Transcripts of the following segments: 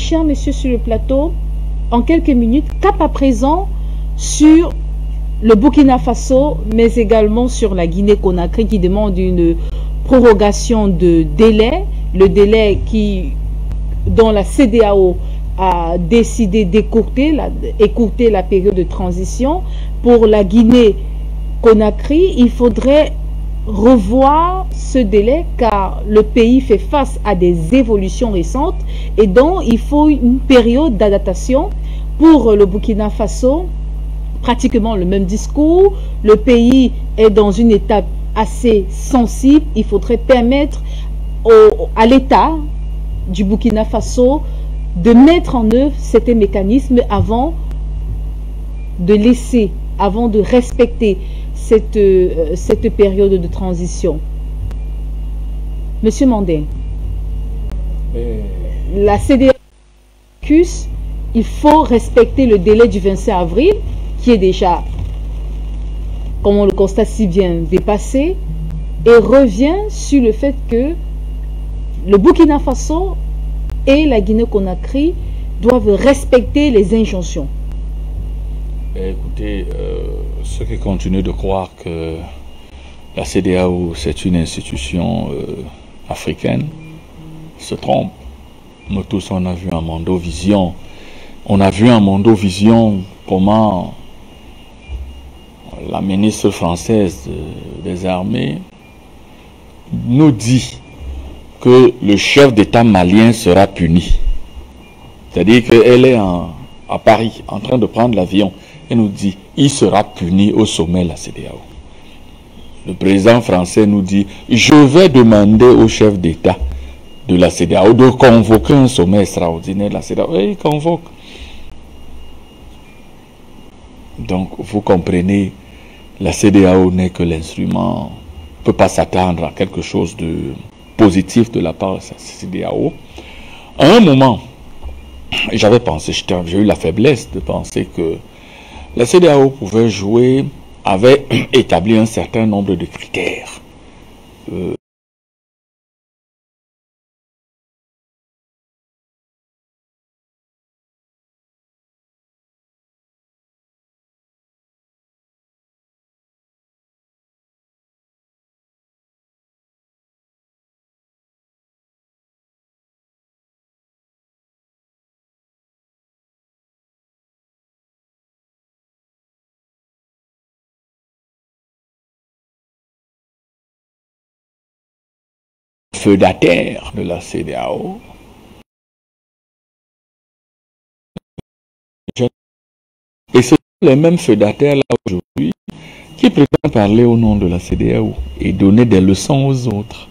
chers messieurs sur le plateau, en quelques minutes, cap à présent sur le Burkina Faso, mais également sur la Guinée-Conakry qui demande une prorogation de délai, le délai dont la CEDEAO a décidé d'écourter la période de transition. Pour la Guinée-Conakry, il faudrait revoir ce délai car le pays fait face à des évolutions récentes et donc il faut une période d'adaptation. Pour le Burkina Faso, pratiquement le même discours. Le pays est dans une étape assez sensible. Il faudrait permettre à l'État du Burkina Faso de mettre en œuvre certains mécanismes avant de respecter cette période de transition. Monsieur Mandé, la CEDEAO, il faut respecter le délai du 25 avril, qui est déjà, comme on le constate si bien, dépassé, et revient sur le fait que le Burkina Faso et la Guinée-Conakry doivent respecter les injonctions. Écoutez, ceux qui continuent de croire que la CEDEAO c'est une institution africaine se trompent. Nous tous on a vu un Mondovision. On a vu en Mondovision comment la ministre française des armées nous dit que le chef d'État malien sera puni. C'est-à-dire qu'elle est à Paris en train de prendre l'avion et nous dit il sera puni au sommet de la CEDEAO. Le président français nous dit je vais demander au chef d'État de la CEDEAO de convoquer un sommet extraordinaire de la CEDEAO. Et il convoque. Donc vous comprenez, la CEDEAO n'est que l'instrument, ne peut pas s'attendre à quelque chose de positif de la part de la CEDEAO. À un moment, j'avais pensé, j'ai eu la faiblesse de penser que la CEDEAO avait établi un certain nombre de critères. Feudataire de la CEDEAO. Et ce sont les mêmes feudataires là aujourd'hui qui prétendent parler au nom de la CEDEAO et donner des leçons aux autres.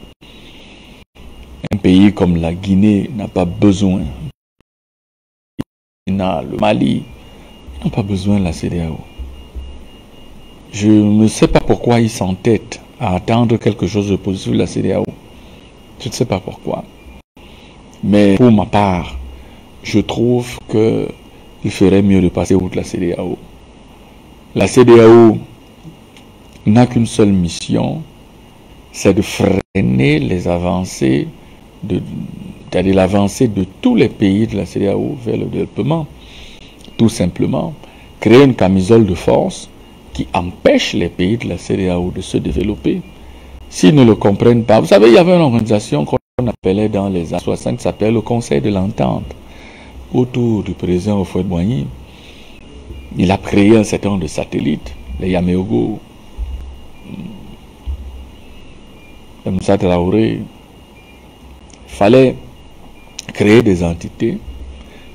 Un pays comme la Guinée n'a pas besoin. Le Mali n'a pas besoin de la CEDEAO. Je ne sais pas pourquoi ils s'entêtent à attendre quelque chose de positif de la CEDEAO. Je ne sais pas pourquoi. Mais pour ma part, je trouve qu'il ferait mieux de passer outre la CEDEAO. La CEDEAO n'a qu'une seule mission, c'est de freiner les avancées, c'est-à-dire l'avancée de tous les pays de la CEDEAO vers le développement. Tout simplement, créer une camisole de force qui empêche les pays de la CEDEAO de se développer. S'ils ne le comprennent pas, vous savez, il y avait une organisation qu'on appelait dans les années 60 qui s'appelait le Conseil de l'Entente, autour du président Houphouët-Boigny. Il a créé un certain nombre de satellites, les Yaméogo, Moussa Traoré. Il fallait créer des entités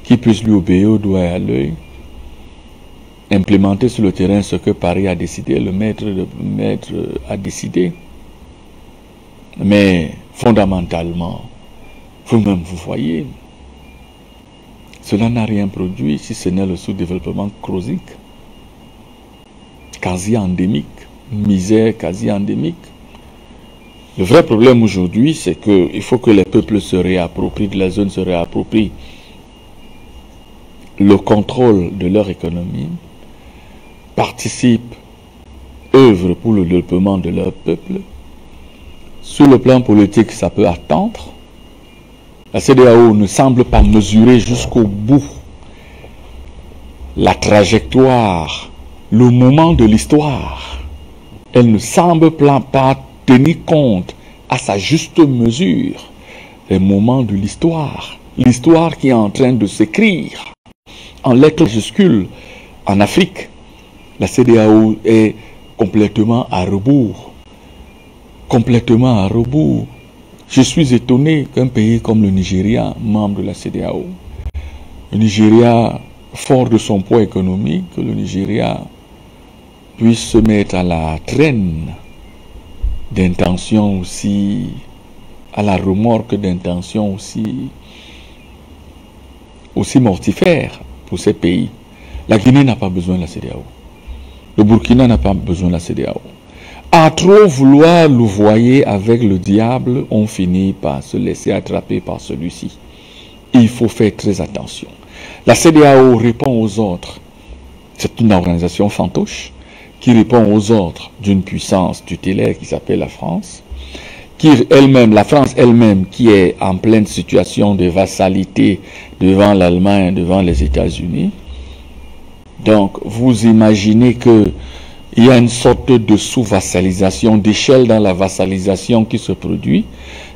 qui puissent lui obéir au doigt et à l'œil, implémenter sur le terrain ce que Paris a décidé, le maître a décidé. Mais fondamentalement, vous-même vous voyez, cela n'a rien produit si ce n'est le sous-développement chronique, quasi endémique, misère quasi endémique. Le vrai problème aujourd'hui, c'est qu'il faut que les peuples se réapproprient, de la zone se réapproprient le contrôle de leur économie, participent, œuvrent pour le développement de leur peuple. Sur le plan politique, ça peut attendre. La CEDEAO ne semble pas mesurer jusqu'au bout la trajectoire, le moment de l'histoire. Elle ne semble pas tenir compte à sa juste mesure les moments de l'histoire. L'histoire qui est en train de s'écrire en lettres majuscules en Afrique. La CEDEAO est complètement à rebours. Complètement à rebours. Je suis étonné qu'un pays comme le Nigeria, membre de la CEDEAO, le Nigeria, fort de son poids économique, que le Nigeria puisse se mettre à la traîne d'intentions aussi, à la remorque d'intentions aussi mortifères pour ces pays. La Guinée n'a pas besoin de la CEDEAO. Le Burkina n'a pas besoin de la CEDEAO. À trop vouloir louvoyer avec le diable, on finit par se laisser attraper par celui-ci. Il faut faire très attention. La CEDEAO répond aux ordres. C'est une organisation fantoche qui répond aux ordres d'une puissance tutélaire qui s'appelle la France, qui elle-même, la France elle-même, qui est en pleine situation de vassalité devant l'Allemagne, devant les États-Unis. Donc, vous imaginez que il y a une sorte de sous-vassalisation, d'échelle dans la vassalisation qui se produit.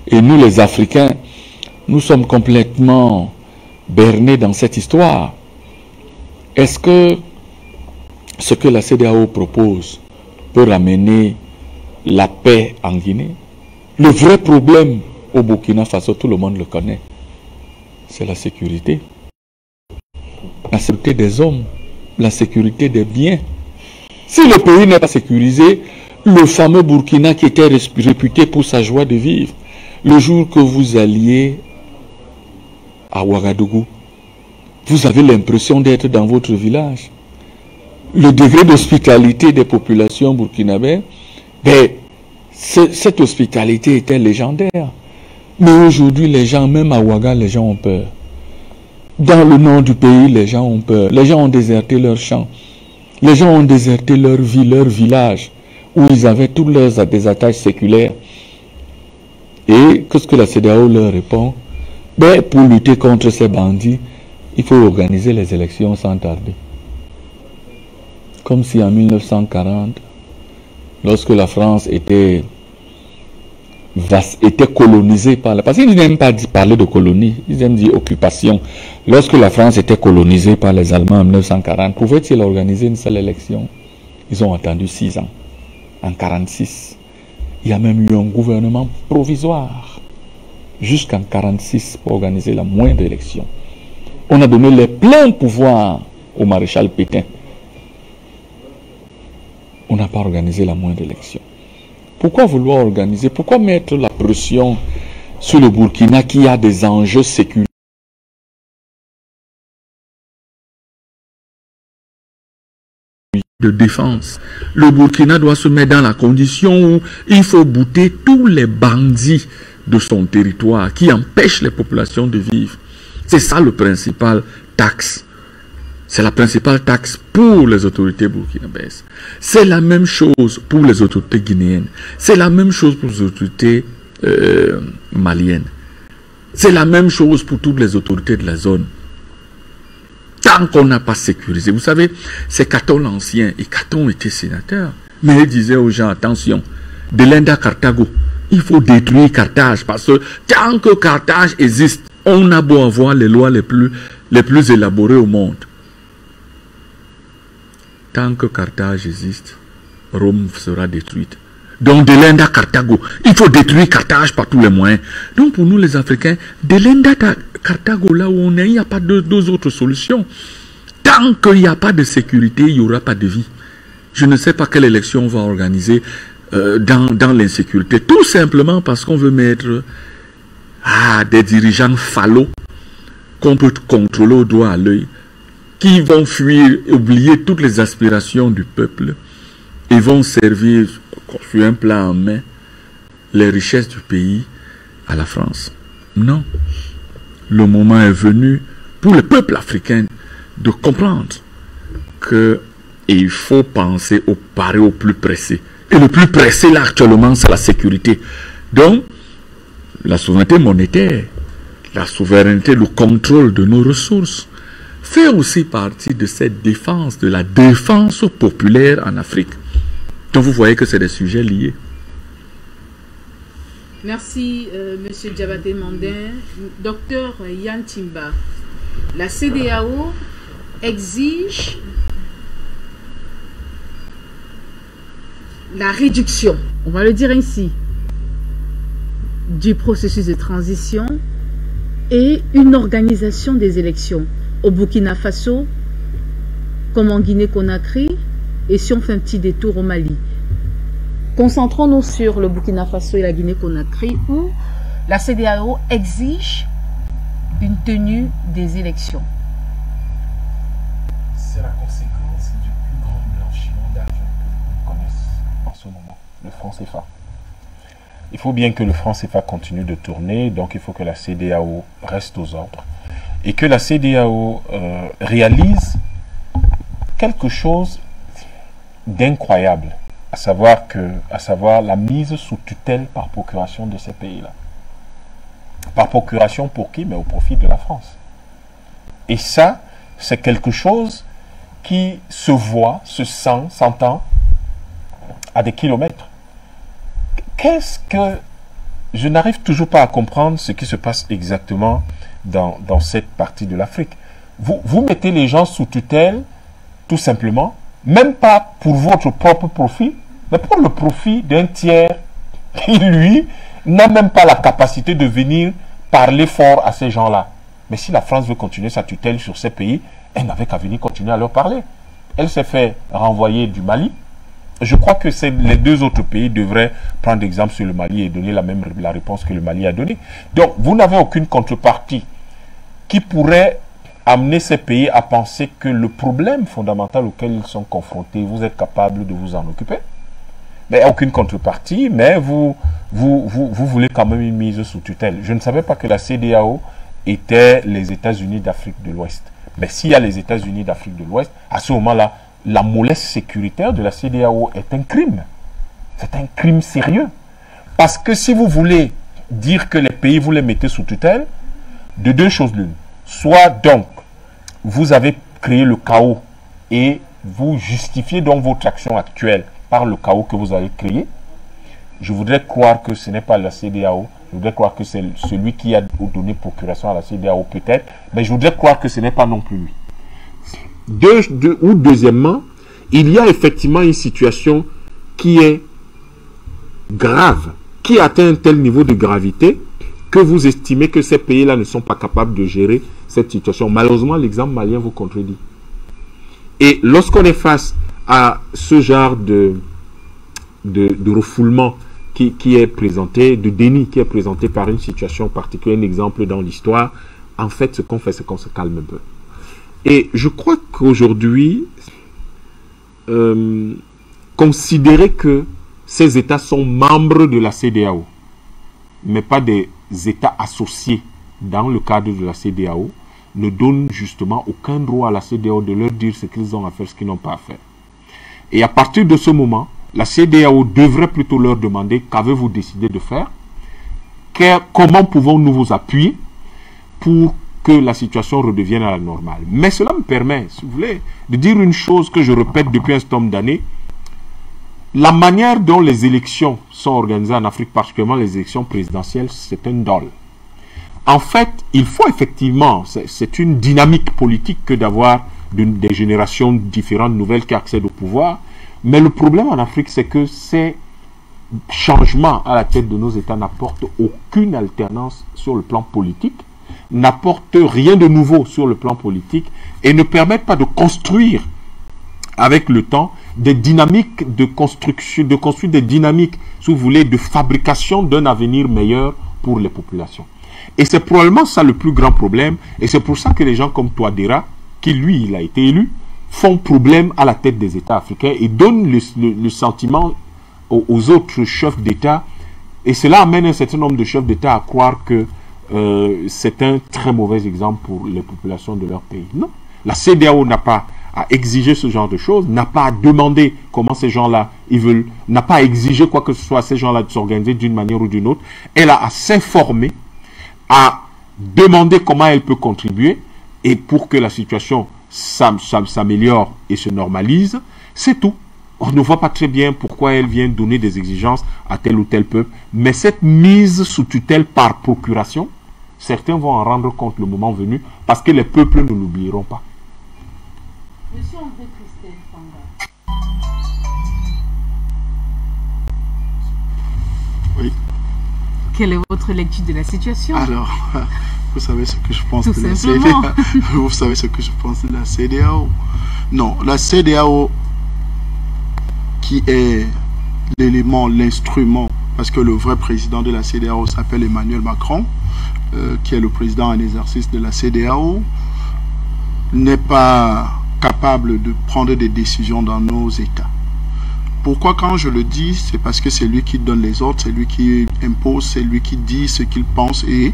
Et nous, les Africains, nous sommes complètement bernés dans cette histoire. Est-ce que ce que la CEDEAO propose peut ramener la paix en Guinée? Le vrai problème au Burkina Faso, tout le monde le connaît, c'est la sécurité. La sécurité des hommes, la sécurité des biens. Si le pays n'est pas sécurisé, le fameux Burkina qui était réputé pour sa joie de vivre, le jour que vous alliez à Ouagadougou, vous avez l'impression d'être dans votre village. Le degré d'hospitalité des populations burkinabées, cette hospitalité était légendaire. Mais aujourd'hui, les gens, même à Ouaga, les gens ont peur. Dans le nord du pays, les gens ont peur. Les gens ont déserté leurs champs. Les gens ont déserté leur vie, leur village, où ils avaient tous leurs des attaches séculaires. Et qu'est-ce que la CEDEAO leur répond? Pour lutter contre ces bandits, il faut organiser les élections sans tarder. Comme si en 1940, lorsque la France était colonisée par la... Parce qu'ils n'aiment pas parler de colonie, ils aiment dire occupation. Lorsque la France était colonisée par les Allemands en 1940, pouvaient-ils organiser une seule élection? Ils ont attendu 6 ans. En 1946, il y a même eu un gouvernement provisoire jusqu'en 1946 pour organiser la moindre élection. On a donné les pleins pouvoirs au maréchal Pétain. On n'a pas organisé la moindre élection. Pourquoi vouloir organiser? Pourquoi mettre la pression sur le Burkina qui a des enjeux sécuritaires de défense? Le Burkina doit se mettre dans la condition où il faut bouter tous les bandits de son territoire qui empêchent les populations de vivre. C'est ça le principal taxe. C'est la principale taxe pour les autorités burkinabèses. C'est la même chose pour les autorités guinéennes. C'est la même chose pour les autorités maliennes. C'est la même chose pour toutes les autorités de la zone. Tant qu'on n'a pas sécurisé. Vous savez, c'est Caton l'Ancien, et Caton était sénateur. Mais il disait aux gens, attention, de l'Inde à Carthago, il faut détruire Carthage. Parce que tant que Carthage existe, on a beau avoir les lois les plus élaborées au monde. Tant que Carthage existe, Rome sera détruite. Donc de l'Inde à Carthago, il faut détruire Carthage par tous les moyens. Donc pour nous les Africains, de l'Inde à Carthago, là où on est, il n'y a pas deux autres solutions. Tant qu'il n'y a pas de sécurité, il n'y aura pas de vie. Je ne sais pas quelle élection on va organiser dans l'insécurité. Tout simplement parce qu'on veut mettre des dirigeants fallot qu'on peut contrôler au doigt à l'œil, qui vont fuir, oublier toutes les aspirations du peuple et vont servir sur un plan en main les richesses du pays à la France. Non. Le moment est venu pour le peuple africain de comprendre qu'il faut penser au pari au plus pressé. Et le plus pressé là actuellement, c'est la sécurité. Donc, la souveraineté monétaire, la souveraineté, le contrôle de nos ressources, fait aussi partie de cette défense, de la défense populaire en Afrique. Donc vous voyez que c'est des sujets liés. Merci, Monsieur Diabaté Mandin. Docteur Yann Timba, la CEDEAO exige la réduction, on va le dire ainsi, du processus de transition et une organisation des élections au Burkina Faso, comme en Guinée-Conakry, et si on fait un petit détour au Mali. Concentrons-nous sur le Burkina Faso et la Guinée-Conakry, où la CEDEAO exige une tenue des élections. C'est la conséquence du plus grand blanchiment d'argent que l'on connaisse en ce moment, le franc CFA. Il faut bien que le franc CFA continue de tourner, donc il faut que la CEDEAO reste aux ordres et que la CEDEAO réalise quelque chose d'incroyable, à savoir la mise sous tutelle par procuration de ces pays-là. Par procuration pour qui? Mais au profit de la France. Et ça, c'est quelque chose qui se voit, se sent, s'entend à des kilomètres. Qu'est-ce que... Je n'arrive toujours pas à comprendre ce qui se passe exactement dans cette partie de l'Afrique. Vous mettez les gens sous tutelle, tout simplement, même pas pour votre propre profit, mais pour le profit d'un tiers qui, lui, n'a même pas la capacité de venir parler fort à ces gens-là. Mais si la France veut continuer sa tutelle sur ces pays, elle n'avait qu'à venir continuer à leur parler. Elle s'est fait renvoyer du Mali. Je crois que les deux autres pays devraient prendre exemple sur le Mali et donner la réponse que le Mali a donnée. Donc, vous n'avez aucune contrepartie qui pourrait amener ces pays à penser que le problème fondamental auquel ils sont confrontés, vous êtes capable de vous en occuper. Mais aucune contrepartie, mais vous voulez quand même une mise sous tutelle. Je ne savais pas que la CEDEAO était les États-Unis d'Afrique de l'Ouest. Mais s'il y a les États-Unis d'Afrique de l'Ouest, à ce moment-là, la mollesse sécuritaire de la CEDEAO est un crime. C'est un crime sérieux. Parce que si vous voulez dire que les pays, vous les mettez sous tutelle, de deux choses l'une. Soit donc, vous avez créé le chaos et vous justifiez donc votre action actuelle par le chaos que vous avez créé. Je voudrais croire que ce n'est pas la CEDEAO. Je voudrais croire que c'est celui qui a donné procuration à la CEDEAO peut-être. Mais je voudrais croire que ce n'est pas non plus lui. Deuxièmement, il y a effectivement une situation qui est grave, qui atteint un tel niveau de gravité que vous estimez que ces pays-là ne sont pas capables de gérer cette situation. Malheureusement, l'exemple malien vous contredit. Et lorsqu'on est face à ce genre de refoulement qui est présenté, de déni qui est présenté par une situation particulière, un exemple dans l'histoire, en fait, ce qu'on fait, c'est qu'on se calme un peu. Et je crois qu'aujourd'hui, considérer que ces États sont membres de la CEDEAO, mais pas des États associés dans le cadre de la CEDEAO, ne donne justement aucun droit à la CEDEAO de leur dire ce qu'ils ont à faire, ce qu'ils n'ont pas à faire. Et à partir de ce moment, la CEDEAO devrait plutôt leur demander qu'avez-vous décidé de faire, comment pouvons-nous vous appuyer pour que la situation redevienne à la normale. Mais cela me permet, si vous voulez, de dire une chose que je répète depuis un certain nombre d'années. La manière dont les élections sont organisées en Afrique, particulièrement les élections présidentielles, c'est un dol. En fait, il faut effectivement, c'est une dynamique politique que d'avoir des générations différentes, nouvelles qui accèdent au pouvoir. Mais le problème en Afrique, c'est que ces changements à la tête de nos États n'apportent aucune alternance sur le plan politique, n'apportent rien de nouveau sur le plan politique et ne permettent pas de construire avec le temps des dynamiques de construction, de construire des dynamiques, si vous voulez, de fabrication d'un avenir meilleur pour les populations. Et c'est probablement ça le plus grand problème, et c'est pour ça que les gens comme Touadéra, qui lui, il a été élu, font problème à la tête des États africains et donnent le sentiment aux autres chefs d'État, et cela amène un certain nombre de chefs d'État à croire que c'est un très mauvais exemple pour les populations de leur pays. Non, la CEDEAO n'a pas à exiger ce genre de choses, n'a pas à demander comment ces gens-là, ils veulent, n'a pas à exiger quoi que ce soit à ces gens-là de s'organiser d'une manière ou d'une autre. Elle a à s'informer, à demander comment elle peut contribuer et pour que la situation s'améliore et se normalise, c'est tout. On ne voit pas très bien pourquoi elle vient donner des exigences à tel ou tel peuple, mais cette mise sous tutelle par procuration, certains vont en rendre compte le moment venu, parce que les peuples ne l'oublieront pas. Monsieur André Christelle Fanga. Oui. Quelle est votre lecture de la situation? Alors, vous savez ce que je pense Tout de la simplement. CEDEAO. Vous savez ce que je pense de la CEDEAO. Non, la CEDEAO, qui est l'élément, l'instrument, parce que le vrai président de la CEDEAO s'appelle Emmanuel Macron, qui est le président en exercice de la CEDEAO, n'est pas capable de prendre des décisions dans nos États. Pourquoi quand je le dis, c'est parce que c'est lui qui donne les ordres, c'est lui qui impose, c'est lui qui dit ce qu'il pense et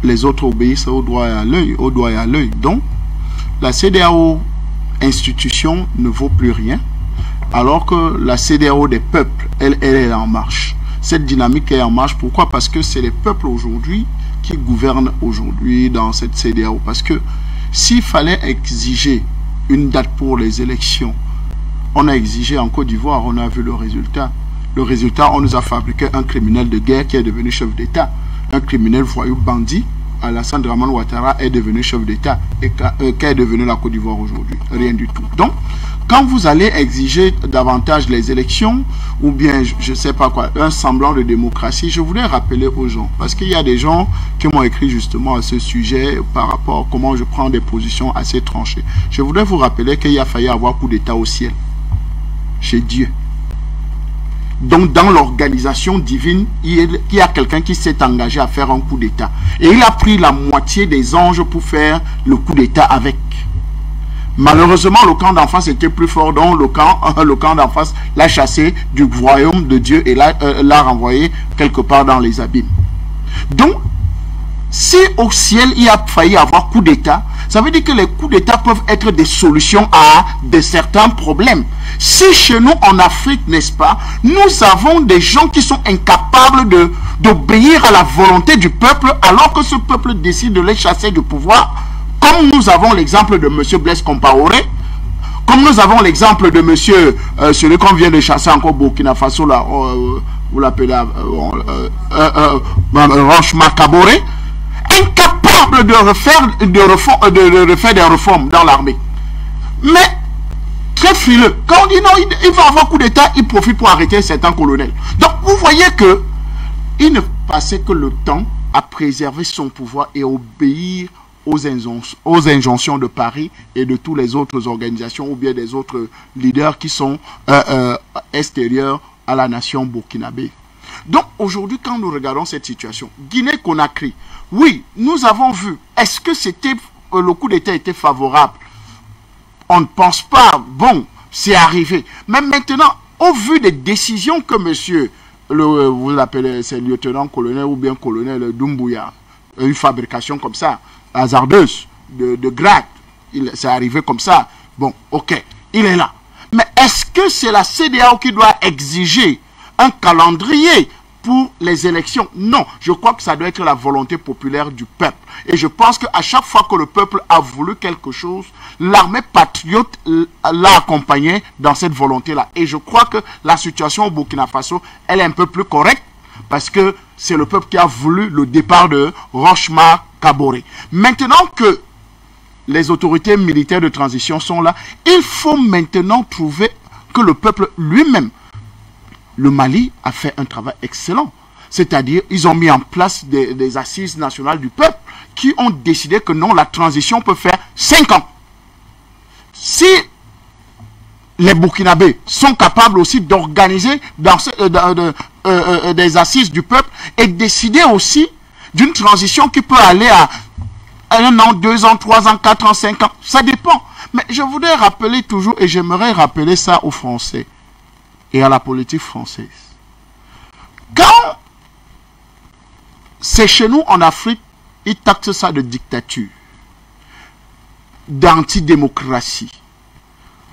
les autres obéissent au doigt et à l'œil, au doigt et à l'œil. Donc, la CEDEAO institution ne vaut plus rien, alors que la CEDEAO des peuples, elle est en marche. Cette dynamique est en marche. Pourquoi? Parce que c'est les peuples aujourd'hui qui gouvernent aujourd'hui dans cette CEDEAO. Parce que s'il fallait exiger une date pour les élections, on a exigé en Côte d'Ivoire, on a vu le résultat. Le résultat, on nous a fabriqué un criminel de guerre qui est devenu chef d'État. Un criminel voyou bandit, Alassane Dramane Ouattara, est devenu chef d'État. Et qu'est devenu la Côte d'Ivoire aujourd'hui? Rien du tout. Donc, quand vous allez exiger davantage les élections, ou bien, je ne sais pas quoi, un semblant de démocratie, je voudrais rappeler aux gens, parce qu'il y a des gens qui m'ont écrit justement à ce sujet par rapport à comment je prends des positions assez tranchées. Je voudrais vous rappeler qu'il a failli avoir coup d'État au ciel, chez Dieu. Donc, dans l'organisation divine, il y a quelqu'un qui s'est engagé à faire un coup d'État. Et il a pris la moitié des anges pour faire le coup d'État avec. Malheureusement, le camp d'en face était plus fort, donc le camp d'en face l'a chassé du royaume de Dieu et l'a renvoyé quelque part dans les abîmes. Donc, si au ciel il a failli avoir coup d'État, ça veut dire que les coups d'État peuvent être des solutions à certains problèmes. Si chez nous en Afrique, n'est-ce pas, nous avons des gens qui sont incapables d'obéir à la volonté du peuple alors que ce peuple décide de les chasser du pouvoir, comme nous avons l'exemple de M. Blaise Compaoré, comme nous avons l'exemple de M. celui qu'on vient de chasser encore Burkina Faso, là, vous l'appelez Rochemar Kaboré, incapable de refaire des réformes dans l'armée. Mais très frileux. Quand on dit non, il va avoir coup d'État, il profite pour arrêter certains colonels. Donc vous voyez que il ne passait que le temps à préserver son pouvoir et obéir aux injonctions de Paris et de toutes les autres organisations ou bien des autres leaders qui sont extérieurs à la nation burkinabé. Donc aujourd'hui, quand nous regardons cette situation, Guinée-Conakry, oui, nous avons vu, est-ce que le coup d'État était favorable? On ne pense pas, bon, c'est arrivé. Mais maintenant, au vu des décisions que monsieur, vous l'appelez, c'est lieutenant-colonel ou bien colonel Doumbouya, une fabrication comme ça, hasardeuse, de grade, c'est arrivé comme ça, bon, ok, il est là. Mais est-ce que c'est la CEDEAO qui doit exiger un calendrier pour les élections? Non, je crois que ça doit être la volonté populaire du peuple. Et je pense qu'à chaque fois que le peuple a voulu quelque chose, l'armée patriote l'a accompagné dans cette volonté-là. Et je crois que la situation au Burkina Faso, elle est un peu plus correcte parce que c'est le peuple qui a voulu le départ de Rochemar Kaboré. Maintenant que les autorités militaires de transition sont là, il faut maintenant trouver que le peuple lui-même, le Mali a fait un travail excellent. C'est-à-dire, ils ont mis en place des assises nationales du peuple qui ont décidé que non, la transition peut faire 5 ans. Si les Burkinabés sont capables aussi d'organiser des assises du peuple et décider aussi d'une transition qui peut aller à 1 an, 2 ans, 3 ans, 4 ans, 5 ans, ça dépend. Mais je voudrais rappeler toujours, et j'aimerais rappeler ça aux Français et à la politique française. Quand c'est chez nous en Afrique, ils taxent ça de dictature, d'antidémocratie.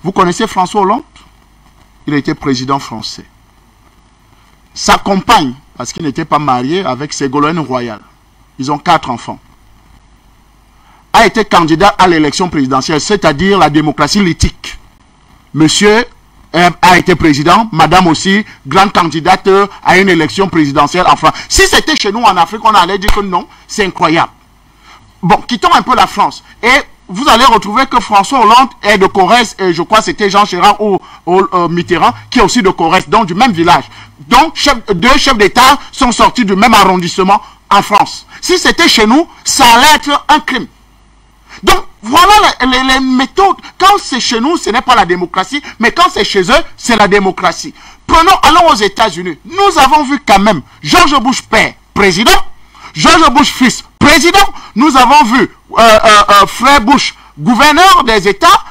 Vous connaissez François Hollande? Il était président français. Sa compagne, parce qu'il n'était pas marié, avec Ségolène Royal, ils ont 4 enfants, a été candidat à l'élection présidentielle, c'est-à-dire la démocratie litique. Monsieur a été président, madame aussi, grande candidate à une élection présidentielle en France. Si c'était chez nous en Afrique, on allait dire que non, c'est incroyable. Bon, quittons un peu la France. Et vous allez retrouver que François Hollande est de Corrèze, et je crois que c'était Jean Chirac ou Mitterrand, qui est aussi de Corrèze, donc du même village. Donc, deux chefs d'État sont sortis du même arrondissement en France. Si c'était chez nous, ça allait être un crime. Donc, voilà les méthodes. Quand c'est chez nous, ce n'est pas la démocratie, mais quand c'est chez eux, c'est la démocratie. Allons aux États-Unis. Nous avons vu quand même George Bush père, président, George Bush fils, président. Nous avons vu frère Bush, gouverneur des États,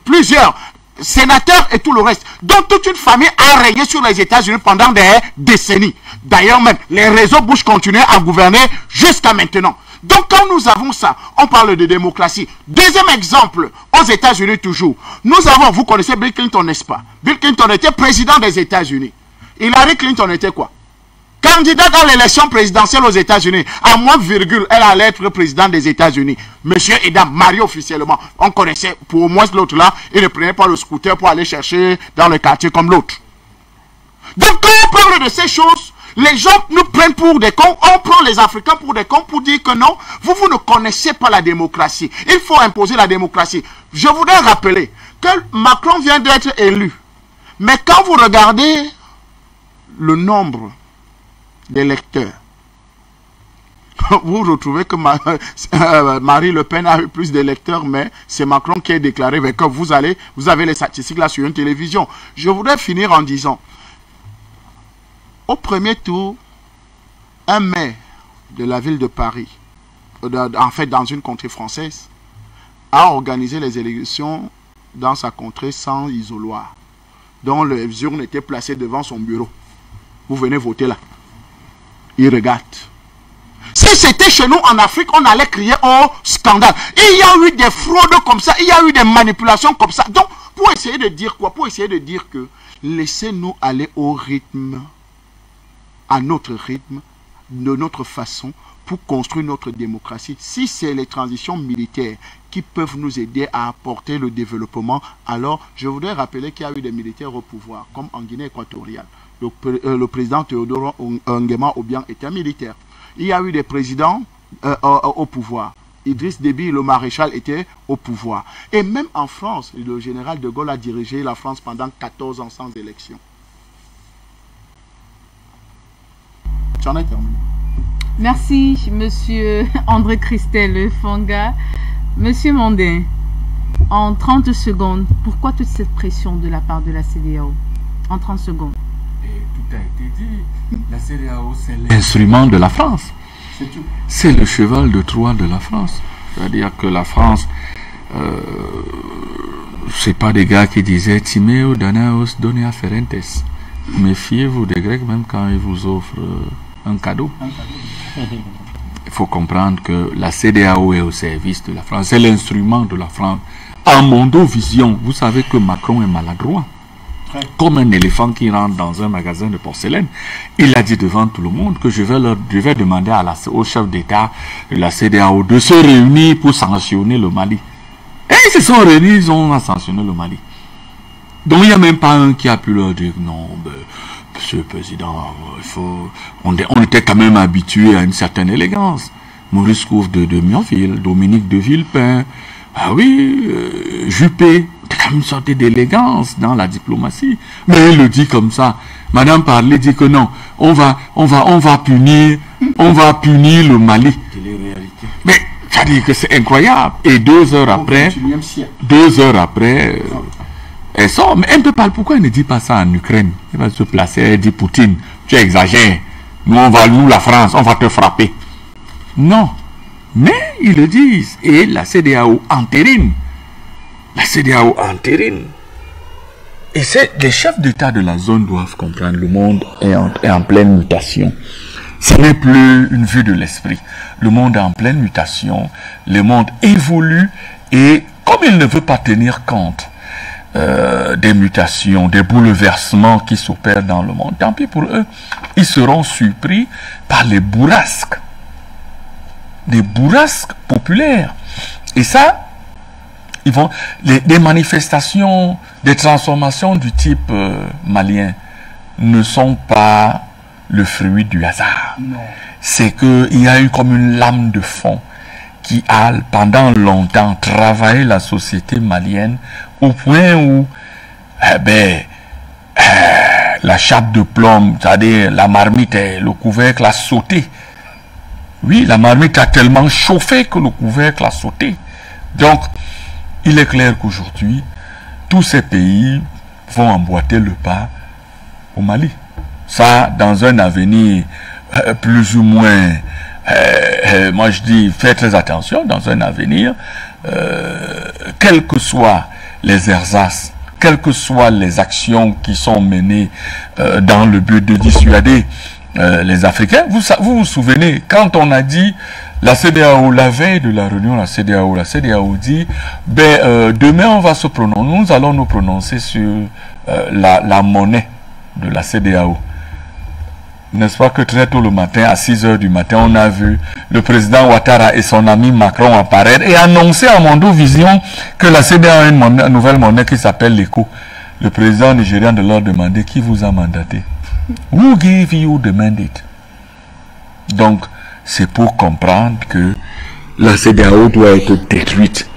plusieurs sénateurs et tout le reste. Donc toute une famille a régné sur les États-Unis pendant des décennies. D'ailleurs même, les réseaux Bush continuaient à gouverner jusqu'à maintenant. Donc quand nous avons ça, on parle de démocratie. Deuxième exemple, aux États-Unis toujours. Nous avons, vous connaissez Bill Clinton, n'est-ce pas? Bill Clinton était président des États-Unis. Hillary Clinton était quoi? Candidate à l'élection présidentielle aux États-Unis. À moins virgule, elle allait être présidente des États-Unis. Monsieur et dame, mariés officiellement. On connaissait, pour au moins l'autre là, il ne prenait pas le scooter pour aller chercher dans le quartier comme l'autre. Donc quand on parle de ces choses, les gens nous prennent pour des cons, on prend les Africains pour des cons pour dire que non, vous ne connaissez pas la démocratie. Il faut imposer la démocratie. Je voudrais rappeler que Macron vient d'être élu. Mais quand vous regardez le nombre d'électeurs, vous retrouvez que Marie Le Pen a eu plus d'électeurs, mais c'est Macron qui est déclaré. Mais quand vous avez les statistiques là sur une télévision. Je voudrais finir en disant, au premier tour, un maire de la ville de Paris, en fait dans une contrée française, a organisé les élections dans sa contrée sans isoloir, dont les urnes étaient placées devant son bureau. Vous venez voter là. Il regarde. Si c'était chez nous en Afrique, on allait crier au scandale. Il y a eu des fraudes comme ça, il y a eu des manipulations comme ça. Donc, pour essayer de dire quoi? Pour essayer de dire que laissez-nous aller au rythme, à notre rythme, de notre façon, pour construire notre démocratie. Si c'est les transitions militaires qui peuvent nous aider à apporter le développement, alors je voudrais rappeler qu'il y a eu des militaires au pouvoir, comme en Guinée équatoriale. Le président Théodore Nguema Obiang était un militaire. Il y a eu des présidents au pouvoir. Idriss Déby, le maréchal, était au pouvoir. Et même en France, le général de Gaulle a dirigé la France pendant 14 ans sans élection. J'en ai terminé. Merci, monsieur André Christelle Fanga. Monsieur Mondin, en 30 secondes, pourquoi toute cette pression de la part de la CEDEAO? En 30 secondes. Et tout a été dit. La CEDEAO, c'est l'instrument de la France. C'est le cheval de Troie de la France. C'est-à-dire que la France, c'est pas des gars qui disaient Timeo Danaos Donea Ferentes. Méfiez-vous des Grecs même quand ils vous offrent un cadeau. Il faut comprendre que la CEDEAO est au service de la France. C'est l'instrument de la France. En mondovision, vous savez que Macron est maladroit. Comme un éléphant qui rentre dans un magasin de porcelaine. Il a dit devant tout le monde que je vais demander au chef d'État de la CEDEAO de se réunir pour sanctionner le Mali. Et ils se sont réunis, ils ont sanctionné le Mali. Donc il n'y a même pas un qui a pu leur dire non, monsieur le président, on était quand même habitué à une certaine élégance. Maurice Couve de Mionville, Dominique de Villepin, ah oui, Juppé, c'est quand même une sorte d'élégance dans la diplomatie. Mais il le dit comme ça. Madame Parlé dit que non, on va punir le Mali. Mais ça dit que c'est incroyable. Et 2 heures après, elle sort. Mais elle ne peut pas. Pourquoi elle ne dit pas ça en Ukraine? Elle va se placer, elle dit Poutine, tu exagères. Nous, la France, on va te frapper. Non. Mais ils le disent. Et la CEDEAO entérine. La CEDEAO entérine. Et les chefs d'État de la zone doivent comprendre. Le monde est en pleine mutation. Ce n'est plus une vue de l'esprit. Le monde est en pleine mutation. Le monde évolue. Et comme il ne veut pas tenir compte des mutations, des bouleversements qui s'opèrent dans le monde, tant pis pour eux. Ils seront surpris par les bourrasques des bourrasques populaires. Et ça, ils vont, des manifestations, des transformations du type malien ne sont pas le fruit du hasard. C'est qu'il y a eu comme une lame de fond qui a pendant longtemps travaillé la société malienne au point où la chape de plomb, c'est-à-dire la marmite, le couvercle a sauté. Oui, la marmite a tellement chauffé que le couvercle a sauté. Donc, il est clair qu'aujourd'hui, tous ces pays vont emboîter le pas au Mali. Ça, dans un avenir plus ou moins, moi je dis, faites très attention, dans un avenir, quelles que soient les ersatz, quelles que soient les actions qui sont menées dans le but de dissuader les Africains, vous vous souvenez, quand on a dit, la CEDEAO, la veille de la réunion, la CEDEAO dit, demain on va se prononcer, nous allons nous prononcer sur la monnaie de la CEDEAO. N'est-ce pas que très tôt le matin, à 6 h du matin, on a vu le président Ouattara et son ami Macron apparaître et annoncer à Mondovision que la CEDEAO a une nouvelle monnaie qui s'appelle l'ECO. Le président nigérian de leur demander qui vous a mandaté. Who gave you the mandate? Donc, c'est pour comprendre que la CEDEAO doit être détruite.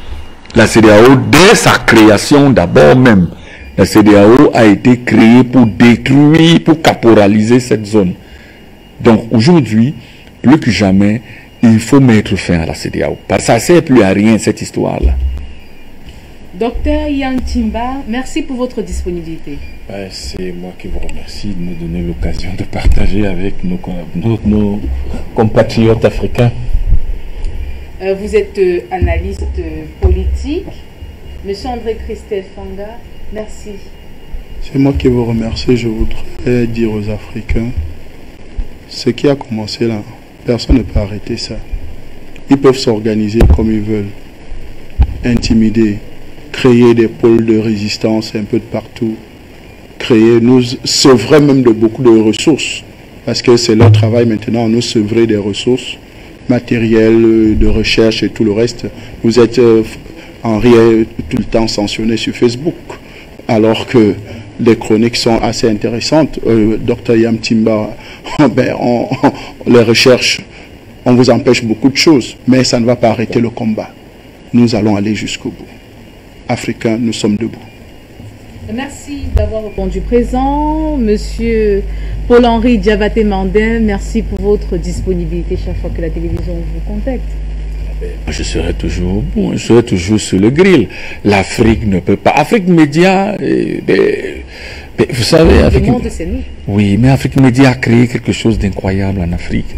La CEDEAO, dès sa création d'abord même, la CEDEAO a été créée pour détruire, pour caporaliser cette zone. Donc aujourd'hui, plus que jamais, il faut mettre fin à la CEDEAO. Parce que ça ne sert plus à rien cette histoire-là. Docteur Yang Timba, merci pour votre disponibilité. C'est moi qui vous remercie de nous donner l'occasion de partager avec nos compatriotes africains. Vous êtes analyste politique. Monsieur André Christelle Fanga, merci. C'est moi qui vous remercie. Je voudrais dire aux Africains, ce qui a commencé là, personne ne peut arrêter ça. Ils peuvent s'organiser comme ils veulent, intimider, créer des pôles de résistance un peu de partout, nous sevrer même de beaucoup de ressources, parce que c'est leur travail maintenant, nous sevrer des ressources matérielles, de recherche et tout le reste. Vous êtes en rien tout le temps sanctionné sur Facebook, alors que les chroniques sont assez intéressantes. Dr Yang Timba, les recherches, on vous empêche beaucoup de choses, mais ça ne va pas arrêter le combat. Nous allons aller jusqu'au bout. Africains, nous sommes debout. Merci d'avoir répondu présent. Monsieur Paul-Henri Diabaté-Mandin, merci pour votre disponibilité chaque fois que la télévision vous contacte. Je serai toujours bon, je serai toujours sur le grill. L'Afrique ne peut pas. Afrique Média, vous savez, oui, mais Afrique Média a créé quelque chose d'incroyable en Afrique.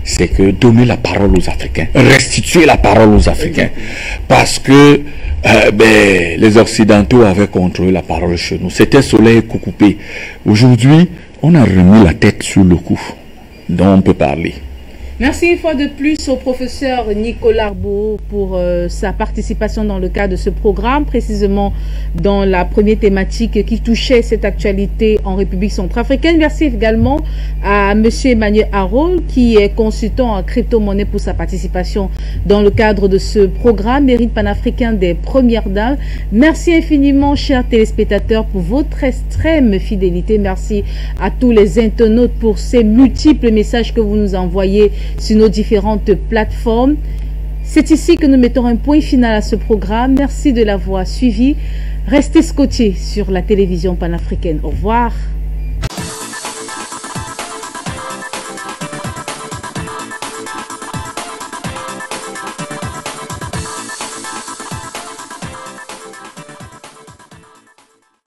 C'est que donner la parole aux Africains, restituer la parole aux Africains, parce que les Occidentaux avaient contrôlé la parole chez nous. C'était soleil coupé. Aujourd'hui, on a remis la tête sur le cou, dont on peut parler. Merci une fois de plus au professeur Nicolas Arbo pour sa participation dans le cadre de ce programme, précisément dans la première thématique qui touchait cette actualité en République centrafricaine. Merci également à M. Emmanuel Harol, qui est consultant en crypto-monnaie, pour sa participation dans le cadre de ce programme Mérite panafricain des Premières Dames. Merci infiniment, chers téléspectateurs, pour votre extrême fidélité. Merci à tous les internautes pour ces multiples messages que vous nous envoyez sur nos différentes plateformes. C'est ici que nous mettons un point final à ce programme. Merci de l'avoir suivi. Restez scotchés sur la télévision panafricaine. Au revoir.